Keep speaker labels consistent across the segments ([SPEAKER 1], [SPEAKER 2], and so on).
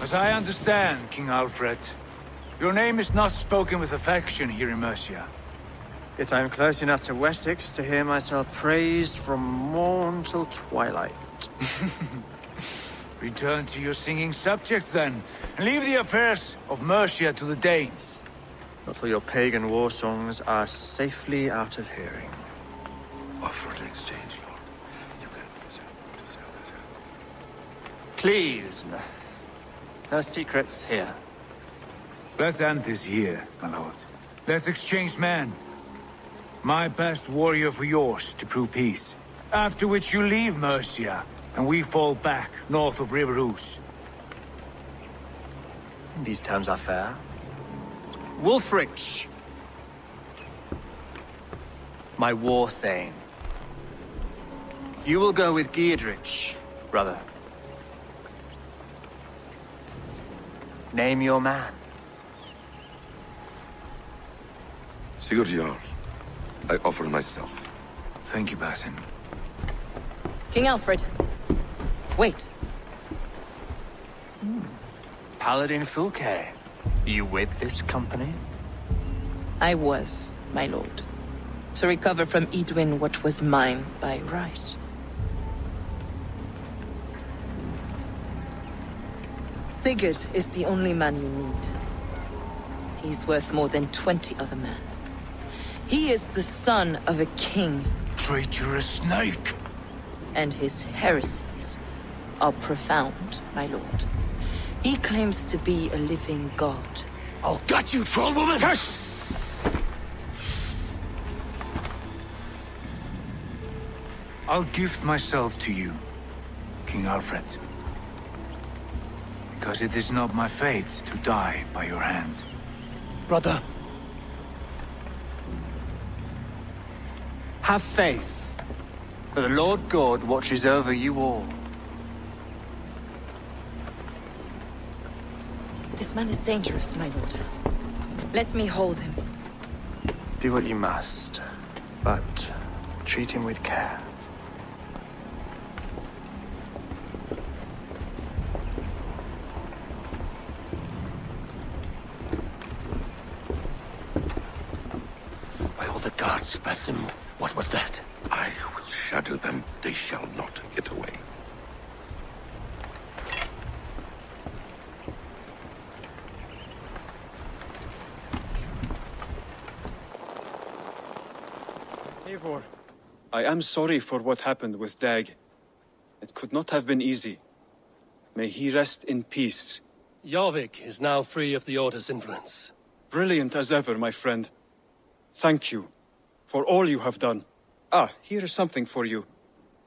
[SPEAKER 1] As I understand, King Ælfred, your name is not spoken with affection here in Mercia.
[SPEAKER 2] Yet I am close enough to Wessex to hear myself praised from morn till twilight.
[SPEAKER 1] Return to your singing subjects then, and leave the affairs of Mercia to the Danes.
[SPEAKER 2] Not till your pagan war songs are safely out of hearing.
[SPEAKER 3] Offer an exchange, Lord. You can...
[SPEAKER 2] Please, no secrets here.
[SPEAKER 1] Let's end this here, my lord. Let's exchange men. My best warrior for yours to prove peace. After which you leave Mercia, and we fall back north of River Ouse.
[SPEAKER 2] These terms are fair. Wulfrich! My war thane. You will go with Geodrich, brother. Name your man.
[SPEAKER 3] Sigurd Jarl, I offer myself.
[SPEAKER 1] Thank you, Basin.
[SPEAKER 4] King Ælfred. Wait.
[SPEAKER 2] Paladin Fulke. You with this company?
[SPEAKER 4] I was, my lord. To recover from Edwin what was mine by right. Sigurd is the only man you need. He's worth more than 20 other men. He is the son of a king.
[SPEAKER 1] Traitorous snake!
[SPEAKER 4] And his heresies are profound, my lord. He claims to be a living god.
[SPEAKER 1] I'll gut you, troll woman! Hush! I'll gift myself to you, King Ælfred. Because it is not my fate to die by your hand.
[SPEAKER 2] Brother. Have faith, for the Lord God watches over you all.
[SPEAKER 4] This man is dangerous, my lord. Let me hold him.
[SPEAKER 2] Do what you must, but treat him with care.
[SPEAKER 3] By all the gods, Basim, what was that? I will shatter them. They shall not get away.
[SPEAKER 5] Eivor, I am sorry for what happened with Dag. It could not have been easy. May he rest in peace.
[SPEAKER 6] Jorvik is now free of the Order's influence.
[SPEAKER 5] Brilliant as ever, my friend. Thank you for all you have done. Ah, here is something for you.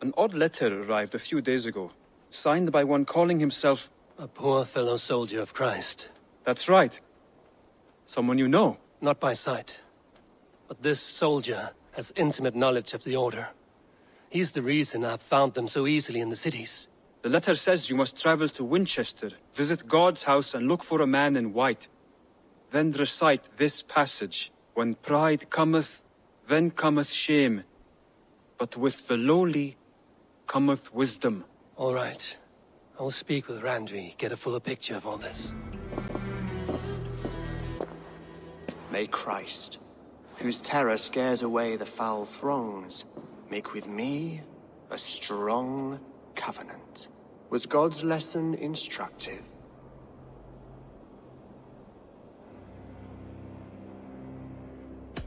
[SPEAKER 5] An odd letter arrived a few days ago, signed by one calling himself...
[SPEAKER 6] A poor fellow soldier of Christ.
[SPEAKER 5] That's right. Someone you know.
[SPEAKER 6] Not by sight. But this soldier has intimate knowledge of the Order. He's the reason I've found them so easily in the cities.
[SPEAKER 5] The letter says you must travel to Winchester, visit God's house and look for a man in white. Then recite this passage. When pride cometh, then cometh shame. But with the lowly cometh wisdom.
[SPEAKER 6] All right. I will speak with Randvi, get a fuller picture of all this.
[SPEAKER 2] May Christ, whose terror scares away the foul throngs, make with me a strong covenant. Was God's lesson instructive?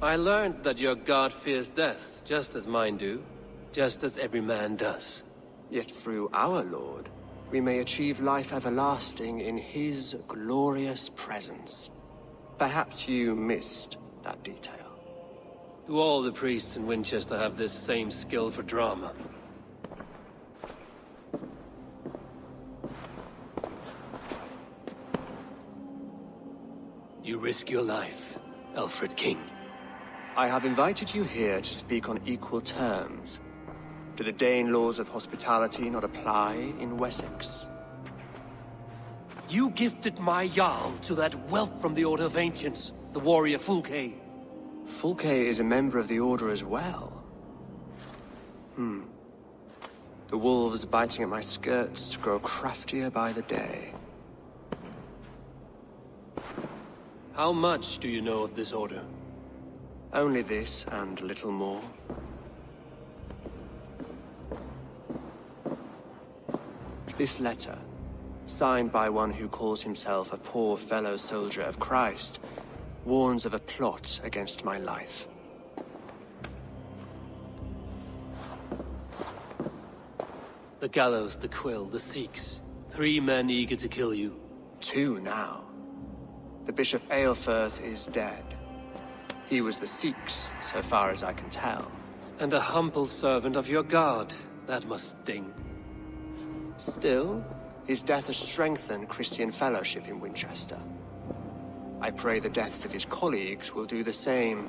[SPEAKER 6] I learned that your god fears death, just as mine do. Just as every man does.
[SPEAKER 2] Yet through our Lord, we may achieve life everlasting in his glorious presence. Perhaps you missed that detail.
[SPEAKER 6] Do all the priests in Winchester have this same skill for drama? You risk your life, Ælfred King.
[SPEAKER 2] I have invited you here to speak on equal terms. Do the Dane laws of hospitality not apply in Wessex?
[SPEAKER 6] You gifted my Jarl to that whelp from the Order of Ancients, the warrior Fulke.
[SPEAKER 2] Fulke is a member of the Order as well. The wolves biting at my skirts grow craftier by the day.
[SPEAKER 6] How much do you know of this order?
[SPEAKER 2] Only this and little more. This letter, signed by one who calls himself a poor fellow soldier of Christ, warns of a plot against my life.
[SPEAKER 6] The gallows, the quill, the Sikhs. 3 men eager to kill you.
[SPEAKER 2] 2 now. The Bishop Aelfred is dead. He was the Sikhs, so far as I can tell.
[SPEAKER 6] And a humble servant of your god. That must sting.
[SPEAKER 2] Still, his death has strengthened Christian fellowship in Winchester. I pray the deaths of his colleagues will do the same.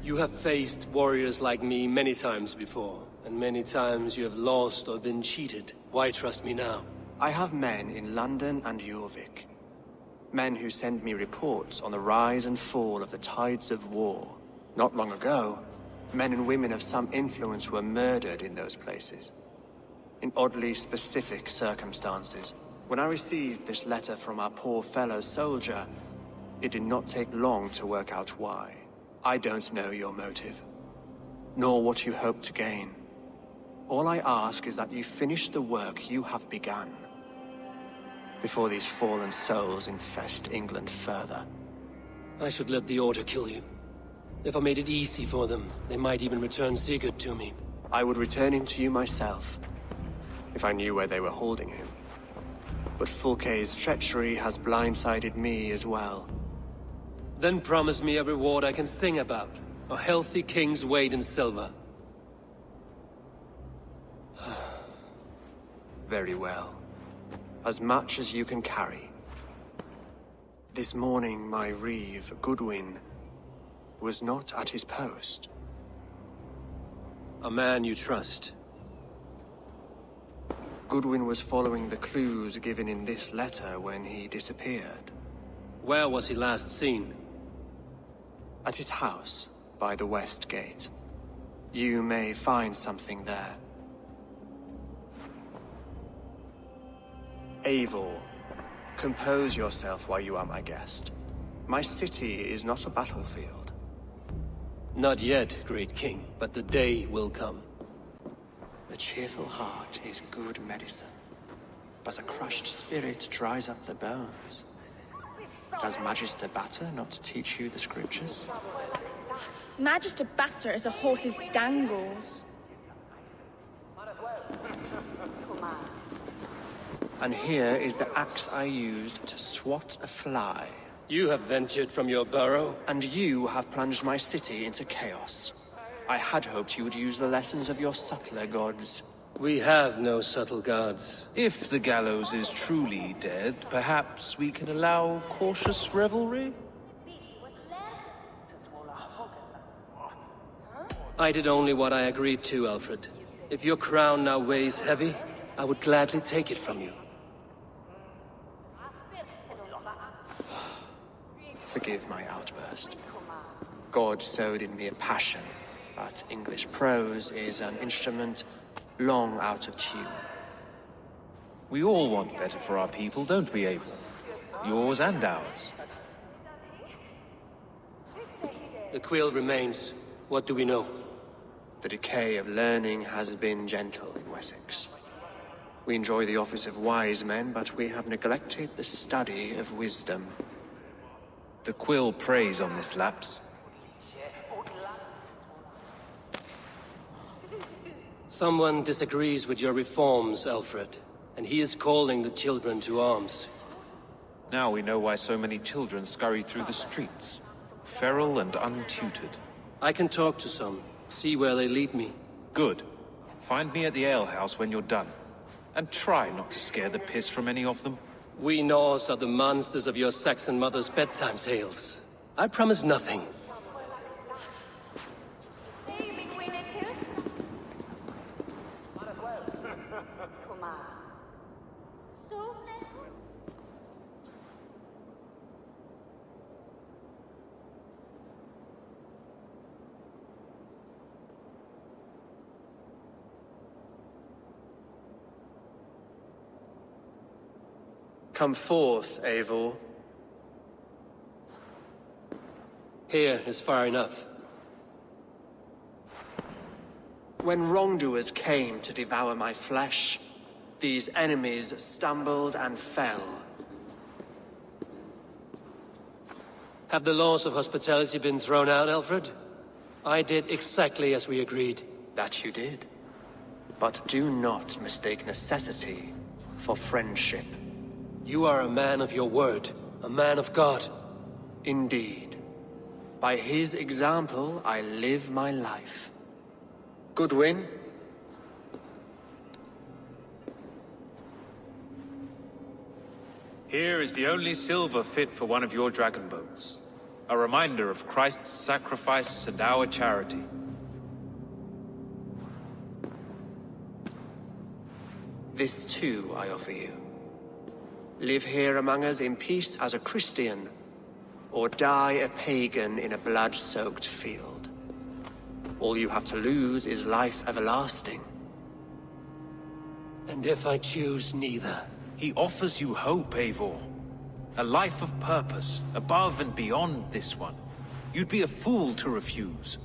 [SPEAKER 6] You have faced warriors like me many times before, and many times you have lost or been cheated. Why trust me now?
[SPEAKER 2] I have men in London and Jorvik. Men who send me reports on the rise and fall of the tides of war. Not long ago, men and women of some influence were murdered in those places. In oddly specific circumstances. When I received this letter from our poor fellow soldier, it did not take long to work out why. I don't know your motive, nor what you hope to gain. All I ask is that you finish the work you have begun, before these fallen souls infest England further.
[SPEAKER 6] I should let the Order kill you. If I made it easy for them, they might even return Sigurd to me.
[SPEAKER 2] I would return him to you myself, if I knew where they were holding him. But Fulke's treachery has blindsided me as well.
[SPEAKER 6] Then promise me a reward I can sing about. A healthy king's weight in silver.
[SPEAKER 2] Very well. As much as you can carry. This morning, my reeve, Goodwin, was not at his post.
[SPEAKER 6] A man you trust.
[SPEAKER 2] Goodwin was following the clues given in this letter when he disappeared.
[SPEAKER 6] Where was he last seen?
[SPEAKER 2] At his house, by the west gate. You may find something there. Eivor, compose yourself while you are my guest. My city is not a battlefield.
[SPEAKER 6] Not yet, great king, but the day will come.
[SPEAKER 2] A cheerful heart is good medicine, but a crushed spirit dries up the bones. Does Magister Batter not teach you the scriptures?
[SPEAKER 7] Magister Batter is a horse's dangles.
[SPEAKER 2] And here is the axe I used to swat a fly.
[SPEAKER 6] You have ventured from your burrow?
[SPEAKER 2] And you have plunged my city into chaos. I had hoped you would use the lessons of your subtler gods.
[SPEAKER 6] We have no subtle gods.
[SPEAKER 8] If the gallows is truly dead, perhaps we can allow cautious revelry?
[SPEAKER 6] I did only what I agreed to, Ælfred. If your crown now weighs heavy, I would gladly take it from you.
[SPEAKER 2] Forgive my outburst. God sowed in me a passion, but English prose is an instrument long out of tune.
[SPEAKER 8] We all want better for our people, don't we, Eivor? Yours and ours.
[SPEAKER 6] The quill remains. What do we know?
[SPEAKER 2] The decay of learning has been gentle in Wessex. We enjoy the office of wise men, but we have neglected the study of wisdom.
[SPEAKER 8] The quill preys on this lapse.
[SPEAKER 6] Someone disagrees with your reforms, Ælfred, and he is calling the children to arms.
[SPEAKER 8] Now we know why so many children scurry through the streets, feral and untutored.
[SPEAKER 6] I can talk to some, see where they lead me.
[SPEAKER 8] Good. Find me at the alehouse when you're done. And try not to scare the piss from any of them.
[SPEAKER 6] We Norse are the monsters of your Saxon mother's bedtime tales. I promise nothing.
[SPEAKER 2] Come forth, Eivor.
[SPEAKER 6] Here is far enough.
[SPEAKER 2] When wrongdoers came to devour my flesh, these enemies stumbled and fell.
[SPEAKER 6] Have the laws of hospitality been thrown out, Ælfred? I did exactly as we agreed.
[SPEAKER 2] That you did. But do not mistake necessity for friendship.
[SPEAKER 6] You are a man of your word, a man of God.
[SPEAKER 2] Indeed. By his example, I live my life. Goodwin?
[SPEAKER 8] Here is the only silver fit for one of your dragon boats. A reminder of Christ's sacrifice and our charity.
[SPEAKER 2] This too I offer you. Live here among us in peace as a Christian, or die a pagan in a blood-soaked field. All you have to lose is life everlasting.
[SPEAKER 6] And if I choose neither?
[SPEAKER 8] He offers you hope, Eivor. A life of purpose, above and beyond this one. You'd be a fool to refuse.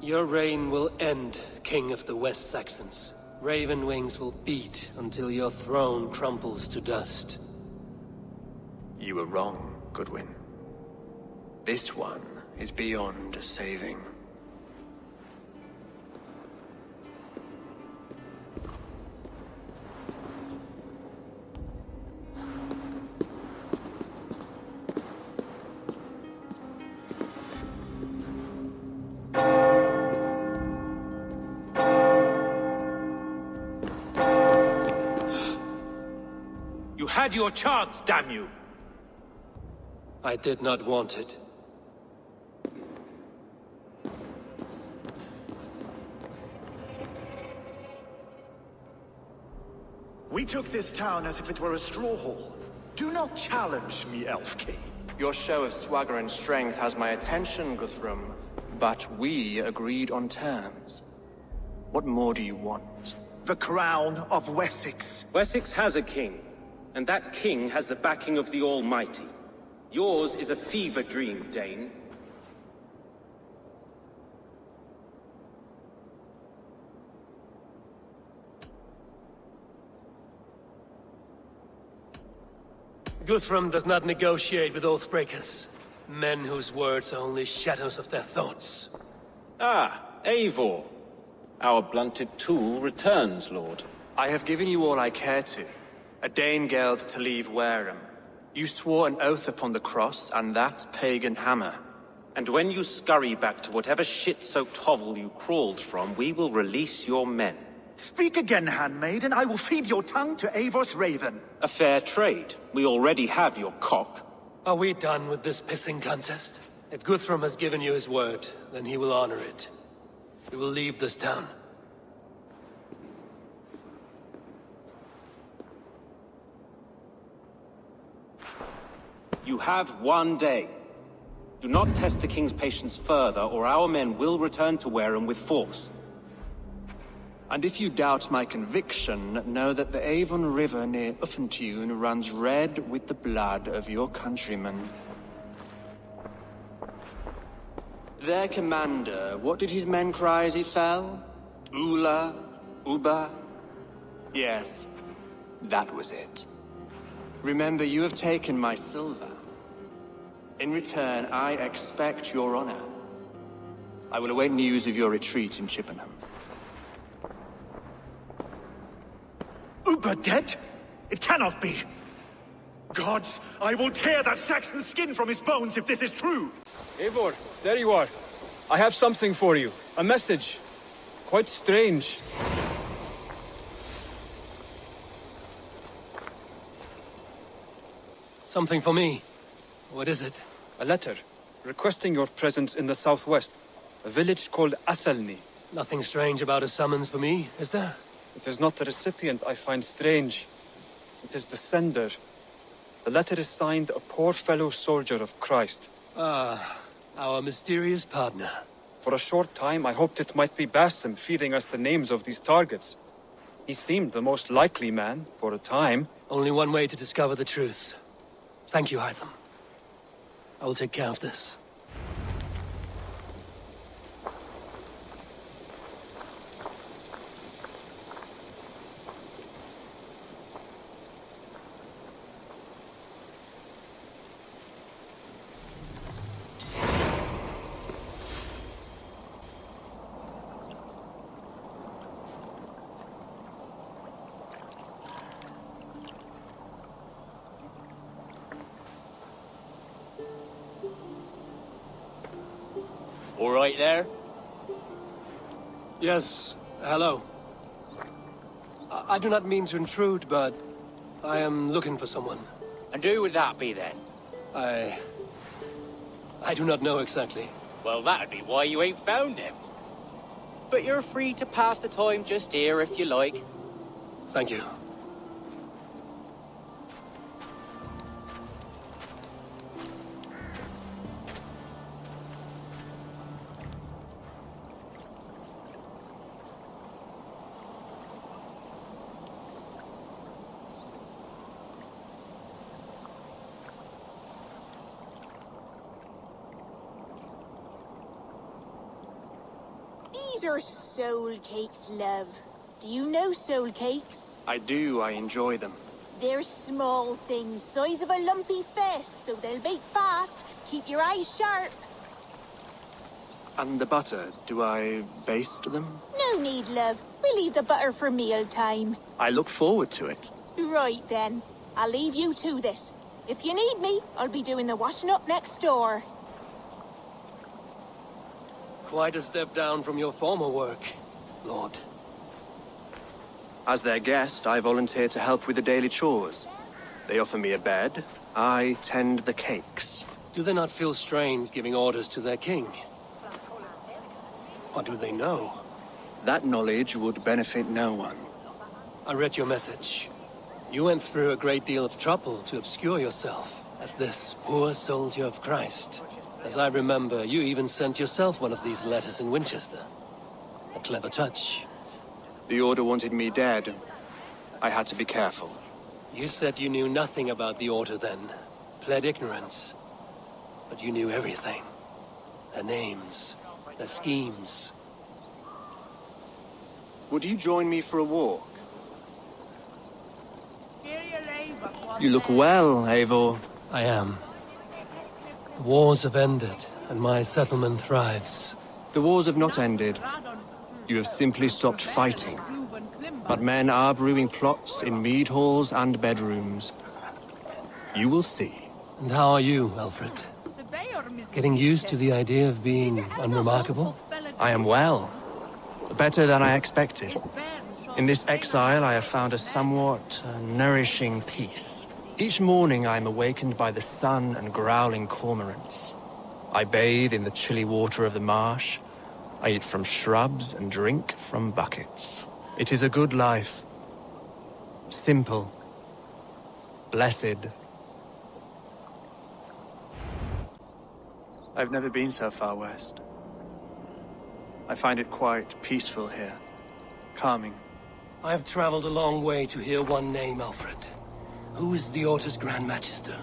[SPEAKER 6] Your reign will end, King of the West Saxons. Raven wings will beat until your throne crumbles to dust.
[SPEAKER 2] You were wrong, Goodwin. This one is beyond saving.
[SPEAKER 8] You had your chance, damn you!
[SPEAKER 6] I did not want it.
[SPEAKER 9] We took this town as if it were a straw hall. Do not challenge me, Elf King.
[SPEAKER 2] Your show of swagger and strength has my attention, Guthrum, but we agreed on terms. What more do you want?
[SPEAKER 9] The crown of Wessex.
[SPEAKER 10] Wessex has a king, and that king has the backing of the Almighty. Yours is a fever dream, Dane.
[SPEAKER 6] Guthrum does not negotiate with oathbreakers. Men whose words are only shadows of their thoughts.
[SPEAKER 10] Ah, Eivor. Our blunted tool returns, Lord.
[SPEAKER 2] I have given you all I care to. A Danegeld to leave Wareham. You swore an oath upon the cross, and that pagan hammer.
[SPEAKER 10] And when you scurry back to whatever shit-soaked hovel you crawled from, we will release your men.
[SPEAKER 9] Speak again, handmaid, and I will feed your tongue to Eivor's raven.
[SPEAKER 10] A fair trade. We already have your cock.
[SPEAKER 6] Are we done with this pissing contest? If Guthrum has given you his word, then he will honor it. We will leave this town.
[SPEAKER 10] You have one day. Do not test the king's patience further, or our men will return to Wareham with force.
[SPEAKER 2] And if you doubt my conviction, know that the Avon River near Uffentune runs red with the blood of your countrymen. Their commander, what did his men cry as he fell? Ula? Uba? Yes, that was it. Remember, you have taken my silver. In return, I expect your honor. I will await news of your retreat in Chippenham.
[SPEAKER 9] Uber dead? It cannot be. Gods, I will tear that Saxon skin from his bones if this is true.
[SPEAKER 5] Eivor, there you are. I have something for you. A message. Quite strange.
[SPEAKER 6] Something for me. What is it?
[SPEAKER 5] A letter requesting your presence in the southwest. A village called Athelney.
[SPEAKER 6] Nothing strange about a summons for me, is there?
[SPEAKER 5] It is not the recipient I find strange. It is the sender. The letter is signed a poor fellow soldier of Christ.
[SPEAKER 6] Ah, our mysterious partner.
[SPEAKER 5] For a short time, I hoped it might be Basim feeding us the names of these targets. He seemed the most likely man, for a time.
[SPEAKER 6] Only one way to discover the truth. Thank you, Hytham. I will take care of this.
[SPEAKER 11] All right there?
[SPEAKER 6] Yes, hello. I do not mean to intrude, but I am looking for someone.
[SPEAKER 11] And who would that be then?
[SPEAKER 6] I do not know exactly.
[SPEAKER 11] Well, that'd be why you ain't found him. But you're free to pass the time just here if you like.
[SPEAKER 6] Thank you.
[SPEAKER 12] These are soul cakes, love. Do you know soul cakes?
[SPEAKER 2] I do, I enjoy them.
[SPEAKER 12] They're small things, size of a lumpy fist, so they'll bake fast. Keep your eyes sharp.
[SPEAKER 2] And the butter, do I baste them?
[SPEAKER 12] No need, love. We'll leave the butter for meal time.
[SPEAKER 2] I look forward to it.
[SPEAKER 12] Right then. I'll leave you to this. If you need me, I'll be doing the washing up next door.
[SPEAKER 6] Quite a step down from your former work, Lord.
[SPEAKER 2] As their guest, I volunteer to help with the daily chores. They offer me a bed. I tend the cakes.
[SPEAKER 6] Do they not feel strange giving orders to their king? Or do they know?
[SPEAKER 2] That knowledge would benefit no one.
[SPEAKER 6] I read your message. You went through a great deal of trouble to obscure yourself as this poor soldier of Christ. As I remember, you even sent yourself one of these letters in Winchester. A clever touch.
[SPEAKER 2] The Order wanted me dead. I had to be careful.
[SPEAKER 6] You said you knew nothing about the Order then. Pled ignorance. But you knew everything. Their names, their schemes.
[SPEAKER 2] Would you join me for a walk? You look well, Eivor.
[SPEAKER 6] I am. The wars have ended, and my settlement thrives.
[SPEAKER 2] The wars have not ended. You have simply stopped fighting. But men are brewing plots in mead halls and bedrooms. You will see.
[SPEAKER 6] And how are you, Ælfred? Getting used to the idea of being unremarkable?
[SPEAKER 2] I am well. Better than I expected. In this exile, I have found a somewhat nourishing peace. Each morning I am awakened by the sun and growling cormorants. I bathe in the chilly water of the marsh. I eat from shrubs and drink from buckets. It is a good life. Simple. Blessed. I've never been so far west. I find it quite peaceful here. Calming.
[SPEAKER 6] I have traveled a long way to hear one name, Ælfred. Who is the Order's Grand Magister?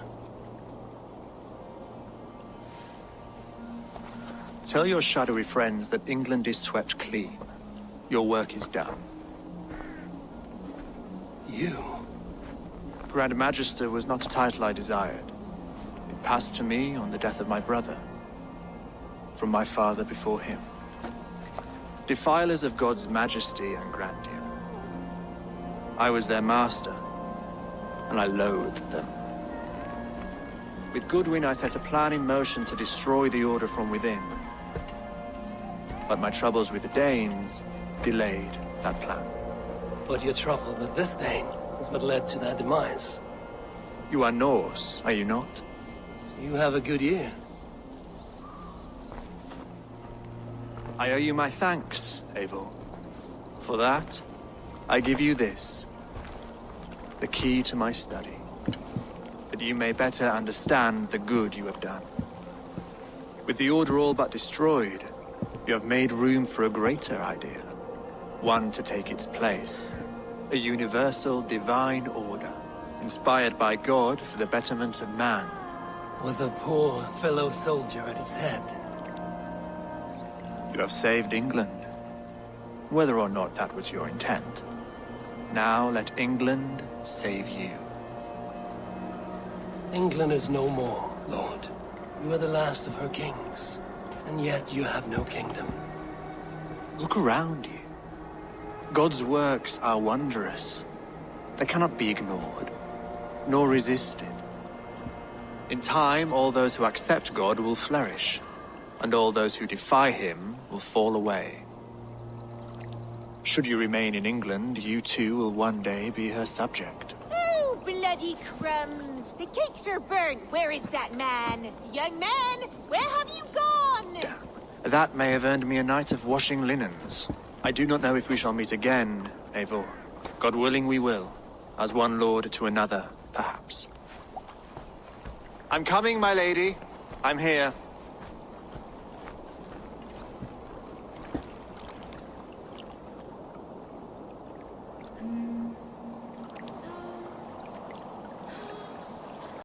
[SPEAKER 2] Tell your shadowy friends that England is swept clean. Your work is done.
[SPEAKER 6] You?
[SPEAKER 2] Grand Magister was not a title I desired. It passed to me on the death of my brother. From my father before him. Defilers of God's majesty and grandeur. I was their master, and I loathed them. With Goodwin, I set a plan in motion to destroy the Order from within. But my troubles with the Danes delayed that plan.
[SPEAKER 6] But your trouble with this Dane is what led to their demise.
[SPEAKER 2] You are Norse, are you not?
[SPEAKER 6] You have a good ear.
[SPEAKER 2] I owe you my thanks, Eivor. For that, I give you this. The key to my study. That you may better understand the good you have done. With the Order all but destroyed, you have made room for a greater idea. One to take its place. A universal divine order, inspired by God for the betterment of man.
[SPEAKER 6] With a poor fellow soldier at its head.
[SPEAKER 2] You have saved England, whether or not that was your intent. Now let England save you.
[SPEAKER 6] England is no more, Lord. You are the last of her kings, and yet you have no kingdom.
[SPEAKER 2] Look around you. God's works are wondrous. They cannot be ignored, nor resisted. In time, all those who accept God will flourish, and all those who defy him will fall away. Should you remain in England, you too will one day be her subject.
[SPEAKER 12] Oh, bloody crumbs! The cakes are burnt. Where is that man? Young man, where have you gone?
[SPEAKER 2] Damn. That may have earned me a night of washing linens. I do not know if we shall meet again, Eivor. God willing we will. As one lord to another, perhaps. I'm coming, my lady. I'm here.